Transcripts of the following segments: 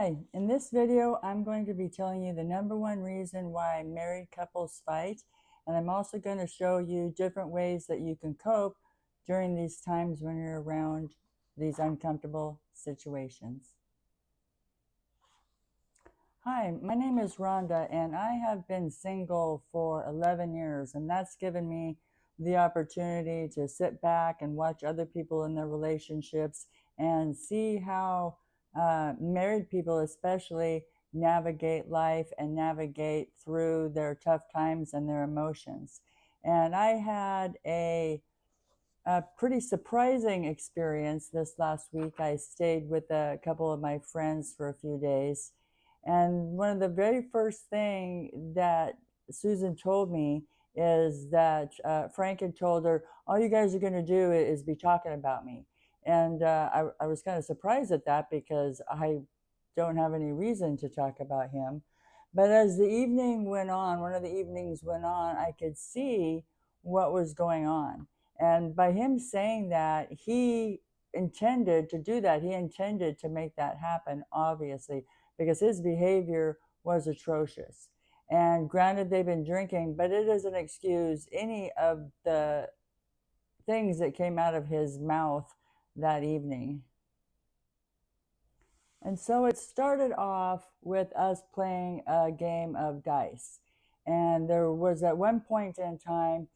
Hi, in this video, I'm going to be telling you the #1 reason why married couples fight, and I'm also going to show you different ways that you can cope during these times when you're around these uncomfortable situations. Hi, my name is Rhonda, and I have been single for 11 years, and that's given me the opportunity to sit back and watch other people in their relationships and see how married people especially navigate life and navigate through their tough times and their emotions. And I had a pretty surprising experience this last week. I stayed with a couple of my friends for a few days, and one of the very first thing that Susan told me is that Frank had told her, all you guys are going to do is be talking about me. And I was kind of surprised at that because I don't have any reason to talk about him. But as the evening went on, one of the evenings went on, I could see what was going on. And by him saying that, he intended to do that. He intended to make that happen, obviously, because his behavior was atrocious. And granted, they've been drinking, but it doesn't excuse any of the things that came out of his mouth that evening. And so it started off with us playing a game of dice. And there was at one point in time,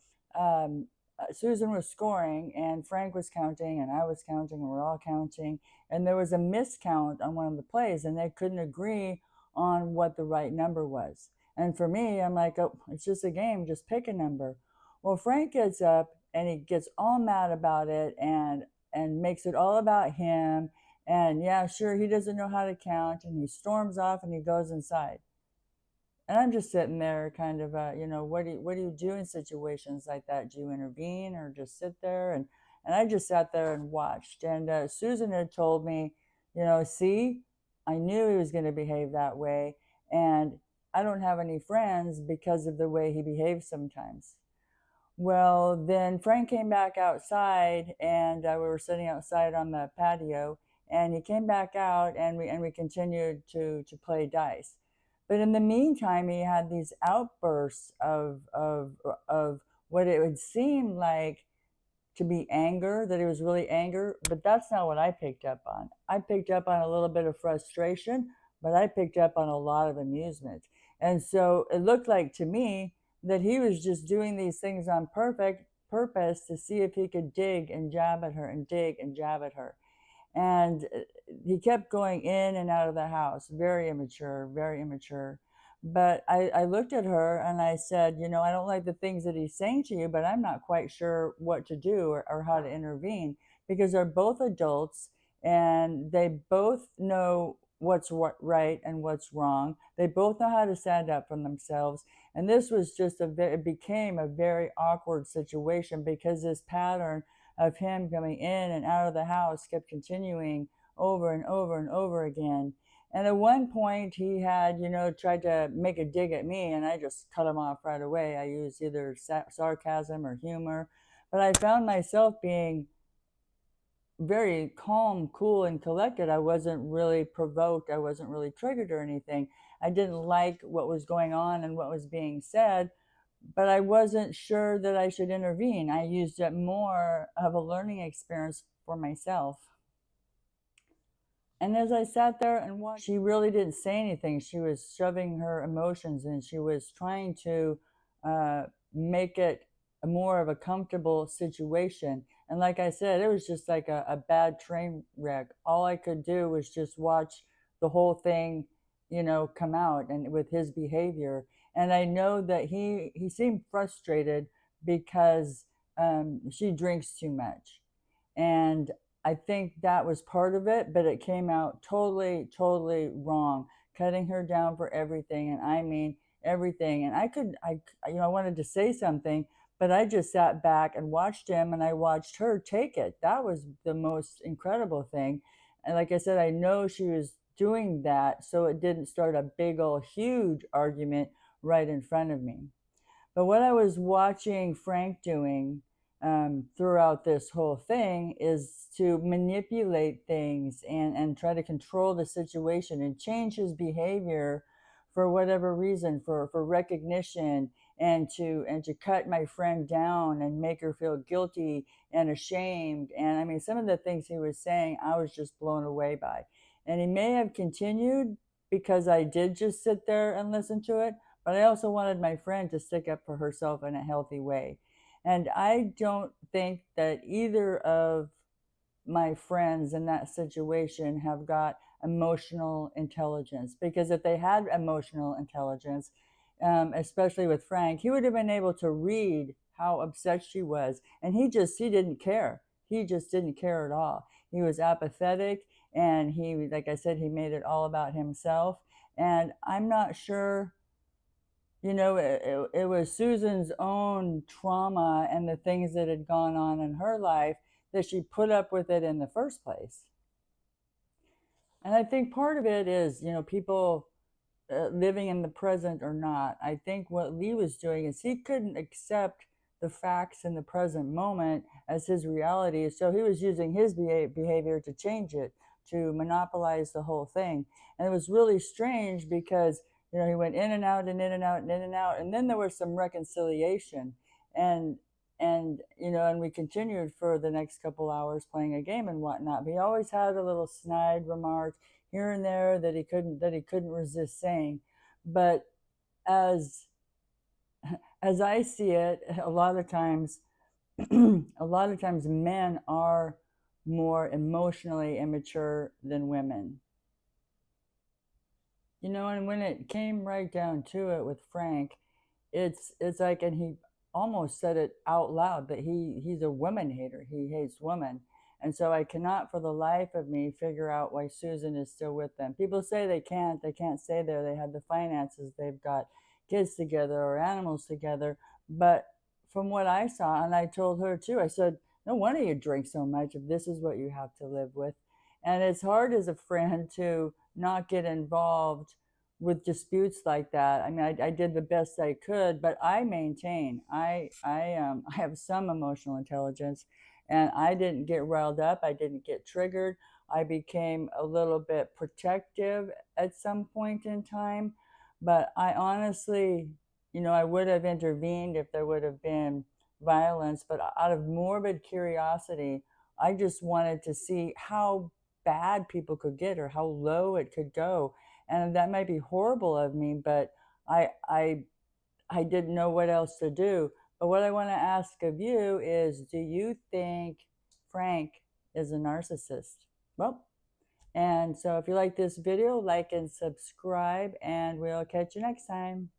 Susan was scoring and Frank was counting and I was counting and we're all counting. And there was a miscount on one of the plays and they couldn't agree on what the right number was. And for me, I'm like, oh, it's just a game, just pick a number. Well, Frank gets up and he gets all mad about it and makes it all about him. And yeah, sure, he doesn't know how to count, and he storms off and he goes inside. And I'm just sitting there, kind of, what do you do in situations like that? Do you intervene or just sit there? And I just sat there and watched. And Susan had told me, see, I knew he was going to behave that way, and I don't have any friends because of the way he behaves sometimes. Well, then Frank came back outside, and we were sitting outside on the patio, and he came back out, and we continued to play dice. But in the meantime, he had these outbursts of what it would seem like to be anger, that it was really anger, but that's not what I picked up on. I picked up on a little bit of frustration, but I picked up on a lot of amusement. And so it looked like to me that he was just doing these things on perfect purpose to see if he could dig and jab at her and dig and jab at her. And he kept going in and out of the house, very immature, very immature. But I looked at her and I said, I don't like the things that he's saying to you, but I'm not quite sure what to do or how to intervene, because they're both adults and they both know what's right and what's wrong. They both know how to stand up for themselves. And this was just it became a very awkward situation because this pattern of him coming in and out of the house kept continuing over and over and over again. And at one point, he had, tried to make a dig at me, and I just cut him off right away. I used either sarcasm or humor, but I found myself being very calm, cool, and collected. I wasn't really provoked. I wasn't really triggered or anything. I didn't like what was going on and what was being said, but I wasn't sure that I should intervene. I used it more of a learning experience for myself. And as I sat there and watched, she really didn't say anything. She was shoving her emotions and she was trying to make it more of a comfortable situation. And like I said, it was just like a bad train wreck. All I could do was just watch the whole thing, come out and with his behavior. And I know that he seemed frustrated because she drinks too much. And I think that was part of it, but it came out totally, totally wrong, cutting her down for everything. And I mean, everything. And I wanted to say something, but I just sat back and watched him and I watched her take it. That was the most incredible thing. And like I said, I know she was doing that so it didn't start a big old huge argument right in front of me. But what I was watching Frank doing throughout this whole thing is to manipulate things and try to control the situation and change his behavior for whatever reason, for recognition, and to cut my friend down and make her feel guilty and ashamed. And I mean, some of the things he was saying, I was just blown away by. And he may have continued because I did just sit there and listen to it, but I also wanted my friend to stick up for herself in a healthy way. And I don't think that either of my friends in that situation have got emotional intelligence, because if they had emotional intelligence, especially with Frank, he would have been able to read how upset she was, and he didn't care. He just didn't care at all. He was apathetic, and he, like I said, he made it all about himself. And I'm not sure, it was Susan's own trauma and the things that had gone on in her life that she put up with it in the first place. And I think part of it is, people living in the present or not. I think what Lee was doing is he couldn't accept the facts in the present moment as his reality. So he was using his behavior to change it, to monopolize the whole thing. And it was really strange because, he went in and out and in and out and in and out. And then there was some reconciliation. And and we continued for the next couple hours playing a game and whatnot. But he always had a little snide remark here and there that he couldn't resist saying. But as as I see it, a lot of times a lot of times men are more emotionally immature than women. And when it came right down to it with Frank, it's like, and he almost said it out loud, that he's a woman hater. He hates women. And so I cannot for the life of me figure out why Susan is still with them. People say they can't stay there. They have the finances, they've got kids together or animals together. But from what I saw, and I told her too, I said, no wonder you drink so much if this is what you have to live with. And it's hard as a friend to not get involved with disputes like that. I mean, I did the best I could, but I maintain I have some emotional intelligence, and I didn't get riled up. I didn't get triggered. I became a little bit protective at some point in time, but I honestly, I would have intervened if there would have been violence. But out of morbid curiosity, I just wanted to see how bad people could get or how low it could go. And that might be horrible of me, but I I I didn't know what else to do. But what I want to ask of you is, do you think Frank is a narcissist? Well, and so if you like this video, like and subscribe, and we'll catch you next time.